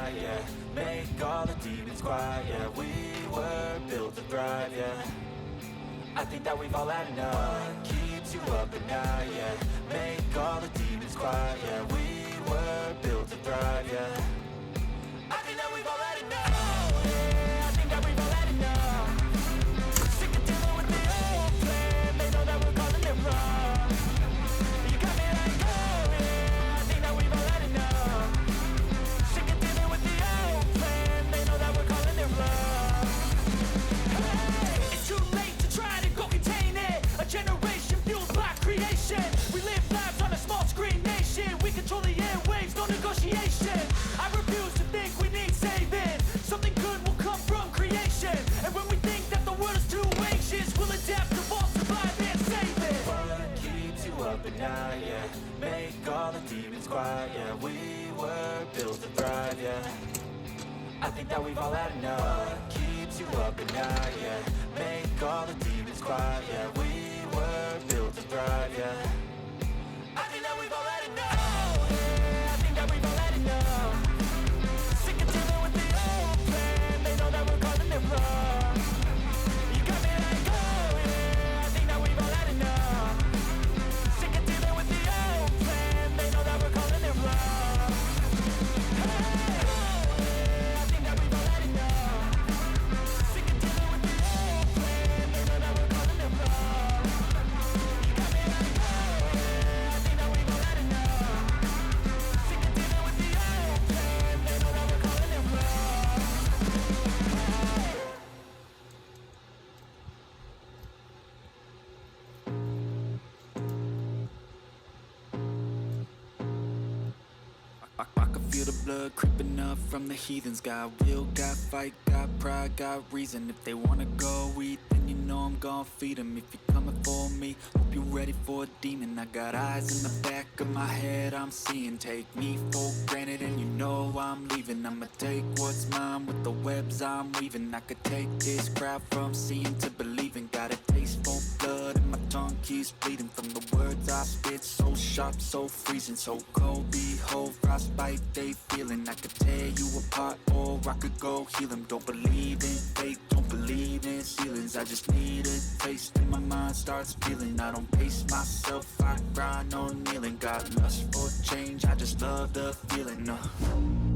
night, yeah. Make all the demons quiet, yeah. We were built to thrive, yeah. I think that we've all had enough. What keeps you up at night, yeah. Make all the demons quiet, yeah. We were built to thrive, yeah. I think that we've all had enough. Oh, yeah, I think that we've all had enough. Sick of dealing with the old plan. They know that we're calling it wrong. You got me like, oh yeah, I think that we've all had enough. Sick of dealing with the old plan. They know that we're calling it wrong. Hey, it's too late to try to go contain it. A generation fueled by creation. We live lives on a small screen nation. We control the airwaves, no negotiation. I refuse to think we need saving. Something good will come from creation. And when we think that the world is too anxious, we'll adapt, evolve, survive, and save it. What keeps you up at night, yeah. Make all the demons quiet, yeah. We were built to thrive, yeah. I think that we've all had enough. What keeps you up at night, yeah. Make all the demons quiet, yeah. We were built to thrive, yeah. I think that we've all had enough. Oh, yeah, I think that we've all had enough. Sick of dealing with the old plan. They know that we're calling it wrong. You got me like, oh yeah, I think that we've all had enough. Sick of dealing with the old plan. They know that we're calling it wrong. Hey, oh yeah, I think that we've all had enough. Sick of dealing with the old plan. They know that we're calling it wrong. You got me like, oh yeah, I think that we've all had enough. Sick of dealing with the old plan. They know that we're calling it wrong. I can feel the blood creeping up from the heathens. Got will, got fight, got pride, got reason. If they wanna go eat, then you know I'm gon' feed them. If you're coming for me, hope you're ready for a demon. I got eyes in the back of my head, I'm seeing. Take me for granted and you know I'm leaving. I'ma take what's mine with the webs I'm weaving. I could take this crowd from seeing to believing. Got a taste for blood and my tongue keeps bleeding. From the words I spit, so sharp, so freezing. So cold, behold, frostbite they feeling. I could tear you apart or I could go heal them. Don't believe in fate, don't believe in ceilings. I just need a taste and my mind starts feeling. I don't pace myself, I grind on kneeling. Got lust for change, I just love the feeling.